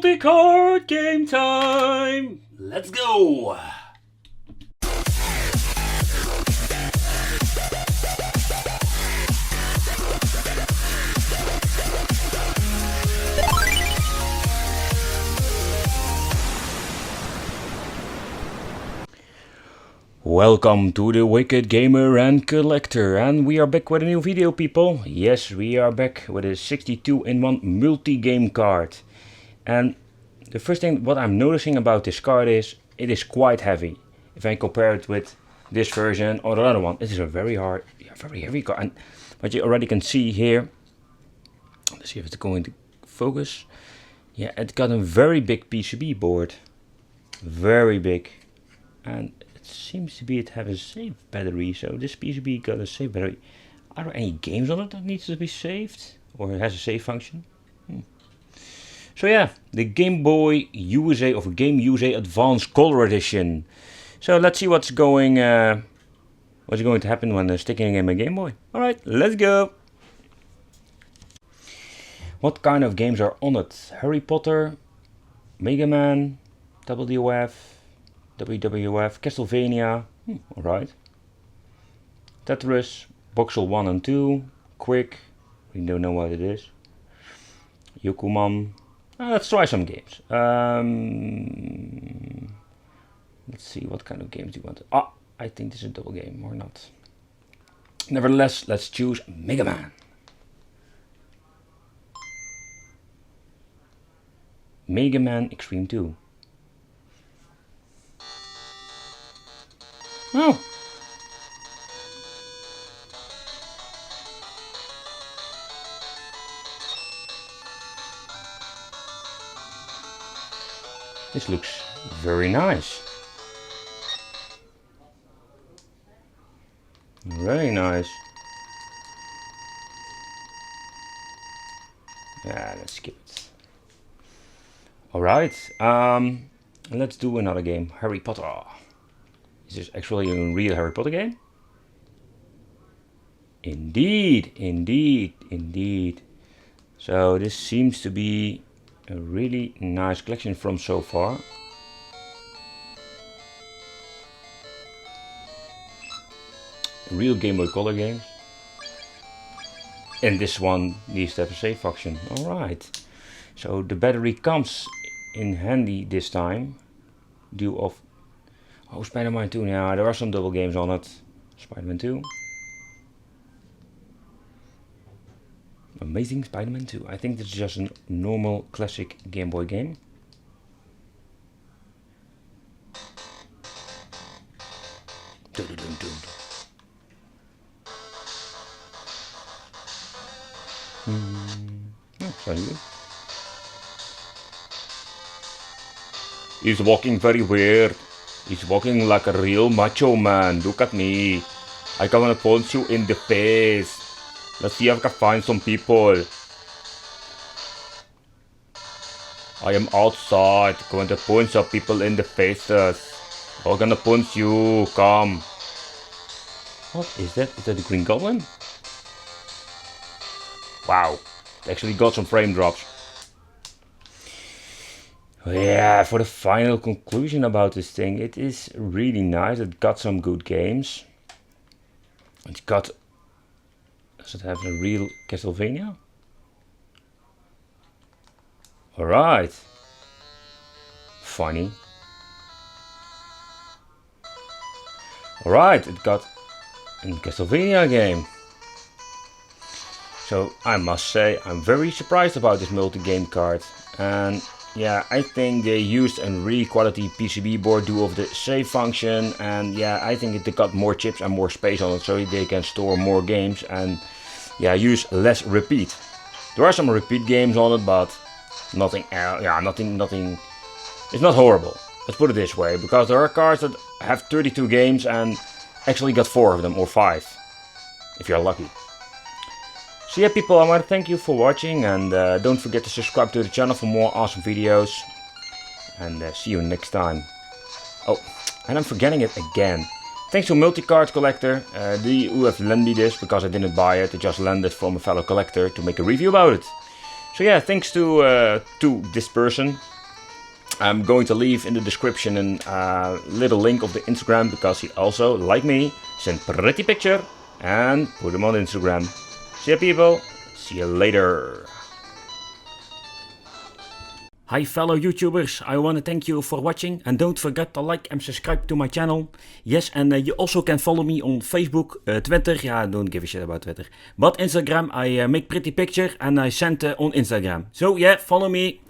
multi-card game time! Let's go! Welcome to the Wicked Gamer and Collector, and we are back with a new video, people. Yes, we are back with a 62-in-1 multi-game card. And the first thing what I'm noticing about this card is it is quite heavy. If I compare it with this version or the other one, it is a very heavy card. And what you already can see here, let's see if it's going to focus. Yeah, it's got a very big PCB board, very big, and seems to be it have a safe battery, so this PCB got a safe battery. Are there any games on it that needs to be saved or it has a save function? So yeah, the GameBoy USA of Game USA Advanced Color Edition. So let's see what's going to happen when sticking in my Game Boy. All right, let's go. What kind of games are on it? Harry Potter, Mega Man, WWF, Castlevania, alright. Tetris, Voxel 1 and 2, Quick, we don't know what it is. Yokuman. Let's try some games. Let's see, what kind of games do you want? I think this is a double game, or not. Nevertheless, let's choose Mega Man. Mega Man Extreme 2. Oh. This looks very nice. Very nice. Yeah, let's skip it. Alright, let's do another game. Harry Potter. Is this actually a real Harry Potter game? Indeed. So this seems to be a really nice collection from so far. Real Game Boy Color games. And this one needs to have a save function. Alright. So the battery comes in handy this time. Due of Spider-Man 2, yeah, there are some double games on it. Spider-Man 2. Amazing Spider-Man 2. I think this is just a normal classic Game Boy game. Sounds good. He's walking very weird. He's walking like a real macho man. Look at me. I gonna punch you in the face. Let's see if I can find some people. I am outside. Going to punch some people in the faces. I'm gonna punch you. Come. What is that? Is that the Green Goblin? Wow. Actually got some frame drops. Yeah, for the final conclusion about this thing, it is really nice. It got some good games. It's got... Does it have a real Castlevania? Alright. Funny. Alright, it got a Castlevania game. So I must say, I'm very surprised about this multi-game card. And yeah, I think they used a really quality PCB board due of the save function, and yeah, I think they got more chips and more space on it, so they can store more games and yeah, use less repeat. There are some repeat games on it, but nothing. Nothing. It's not horrible. Let's put it this way, because there are cards that have 32 games and actually got 4 of them or 5, if you're lucky. So yeah, people, I want to thank you for watching, and don't forget to subscribe to the channel for more awesome videos. And see you next time. Oh, and I'm forgetting it again. Thanks to Multicard Collector, who have lent me this, because I didn't buy it. I just lent it from a fellow collector to make a review about it. So yeah, thanks to this person. I'm going to leave in the description a little link of the Instagram, because he also, like me, sent pretty picture and put them on Instagram. See ya people, see you later. Hi fellow YouTubers, I want to thank you for watching, and don't forget to like and subscribe to my channel. Yes, and you also can follow me on Facebook, Twitter, yeah, don't give a shit about Twitter. But Instagram, I make pretty picture and I send on Instagram. So yeah, follow me.